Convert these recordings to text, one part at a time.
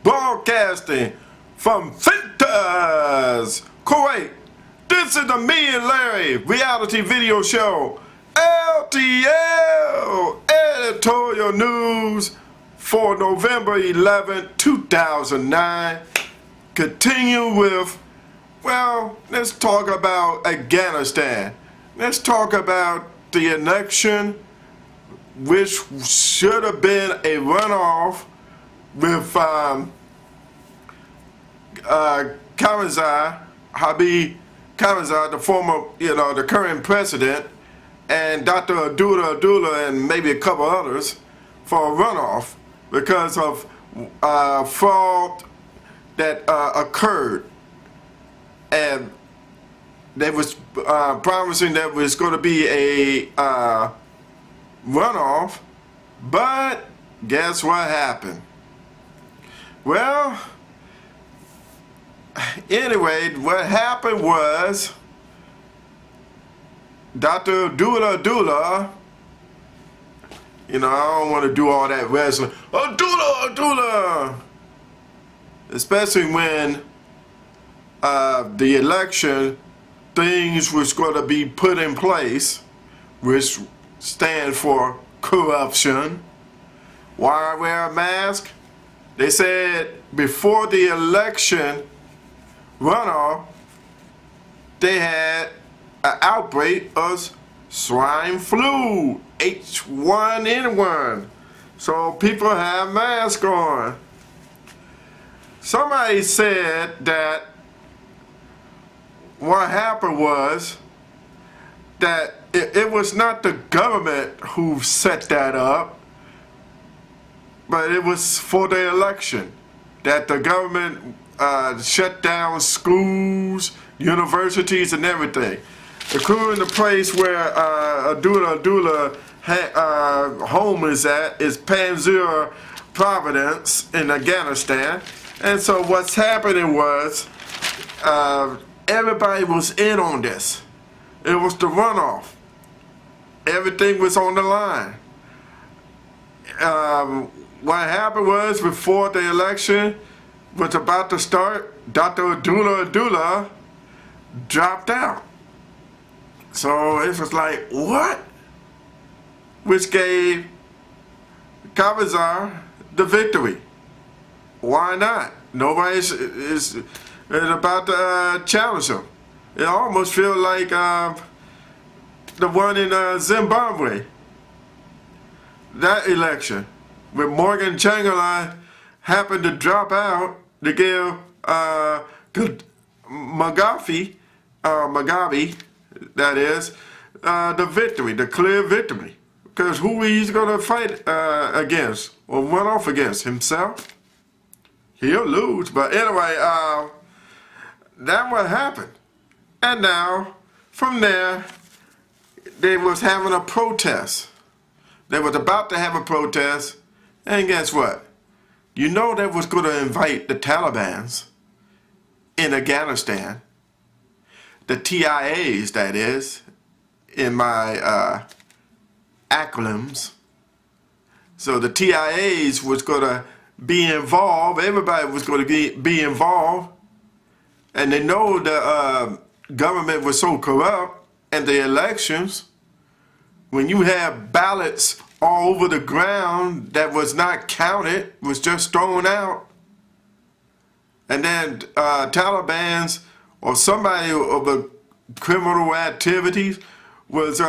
broadcasting from Fintas, Kuwait. This is the Me and Larry reality video show, LTL, Editorial News for November 11, 2009. Continue with, well, let's talk about Afghanistan. Let's talk about the election, which should have been a runoff with Habib Karzai, the former, the current president, and Dr. Abdullah and maybe a couple others for a runoff because of fraud that occurred. And they was promising that was going to be a runoff, but guess what happened? Well, anyway, what happened was Dr. Abdullah, I don't want to do all that wrestling, Abdullah, especially when the election things was going to be put in place, which stands for corruption. Why wear a mask? They said before the election runoff, they had an outbreak of swine flu, H1N1. So people have masks on. Somebody said that what happened was that it was not the government who set that up, but it was for the election, that the government shut down schools, universities, and everything, including the place where Abdullah home is at, is Panjshir Province in Afghanistan. And so what's happening was everybody was in on this. It was the runoff. Everything was on the line. What happened was before the election was about to start, Dr. Abdullah dropped out. So it was like, what? Which gave Karzai the victory. Why not? Nobody is about to challenge him. It almost feels like the one in Zimbabwe. That election, where Morgan Tsvangirai happened to drop out to give Mugabe, that is, the victory, the clear victory. Because who he's going to fight against or run off against? Himself? He'll lose. But anyway, that what happened. And now, from there, they was having a protest. They was about to have a protest, and guess what? They was going to invite the Taliban in Afghanistan, the TIAs, that is, in my acronyms. So the TIAs was going to be involved. Everybody was going to be involved, and they know the government was so corrupt, and the elections, when you have ballots all over the ground that was not counted, was just thrown out, and then Taliban's or somebody of the criminal activities was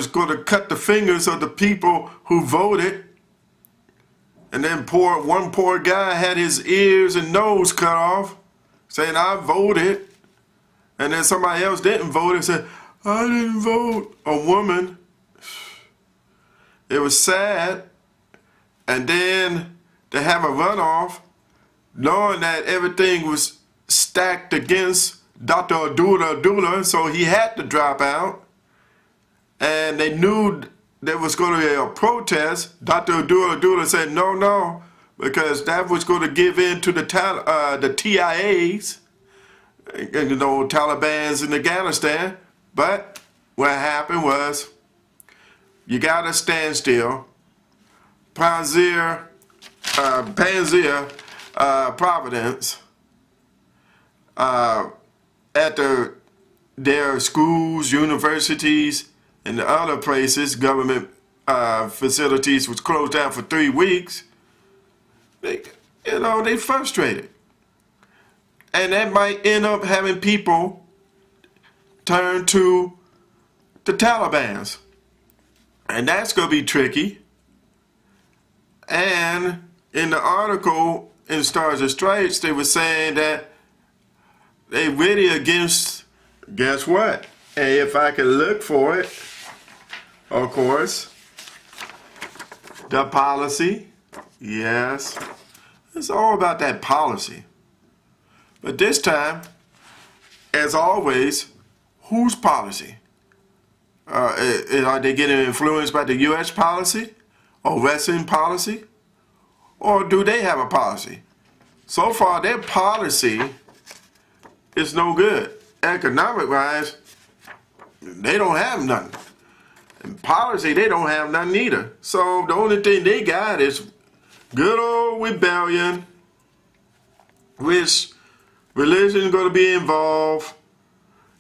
going to cut the fingers of the people who voted, and then one poor guy had his ears and nose cut off, saying, I voted, and then somebody else didn't vote and said, I didn't vote, a woman. It was sad. And then to have a runoff, knowing that everything was stacked against Dr. Abdullah, so he had to drop out. And they knew there was going to be a protest. Dr. Abdullah said, no, because that was going to give in to the TIAs, Taliban's in Afghanistan. But what happened was, you got to stand still. Panjshir Providence at their schools, universities, and the other places, government facilities was closed down for 3 weeks. They frustrated. And that might end up having people turn to the Taliban's. And that's going to be tricky. And in the article in Stars and Stripes, they were saying that they really against, guess what? And if I could look for it, of course, the policy. Yes, it's all about that policy. But this time, as always, whose policy? Are they getting influenced by the U.S. policy or Western policy? Or do they have a policy? So far, their policy is no good. Economic-wise, they don't have nothing. And policy, they don't have nothing either. So the only thing they got is good old rebellion, which religion is going to be involved.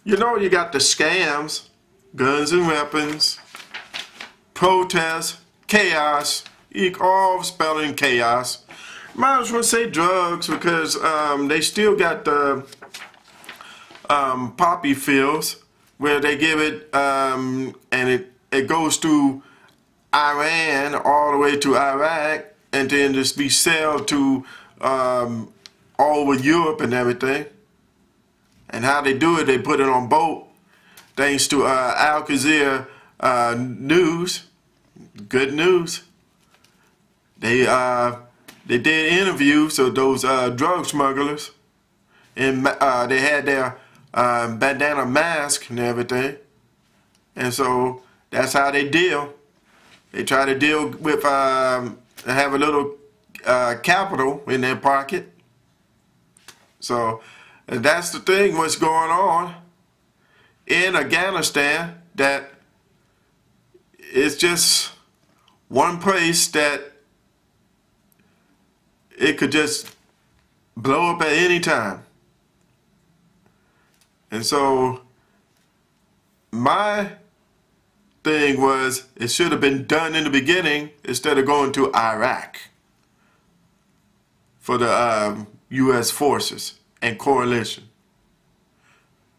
You know, you got the scams, guns and weapons, protests, chaos, all spelling chaos. Might as well say drugs because they still got the poppy fields where they give it and it goes through Iran all the way to Iraq and then just be sold to all over Europe and everything. And how they do it, they put it on boat thanks to Al Jazeera News. Good news. They did interviews of those drug smugglers, and they had their bandana mask and everything, and so that's how they deal. They try to deal with have a little capital in their pocket. So that's the thing. What's going on in Afghanistan? That it's just one place that it could just blow up at any time. And so my thing was it should have been done in the beginning instead of going to Iraq for the U.S. forces and coalition.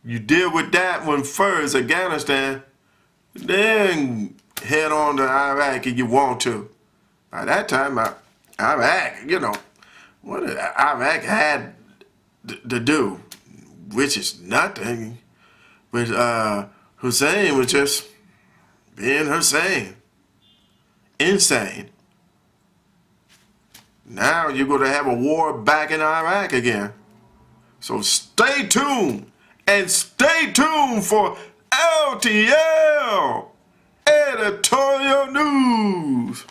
You deal with that one first, Afghanistan, then head on to Iraq if you want to. By that time, Iraq, you know, what Iraq had to do, which is nothing. With Hussein was just being Hussein. Insane. Now you're going to have a war back in Iraq again. So stay tuned. And stay tuned for LTL Editorial News.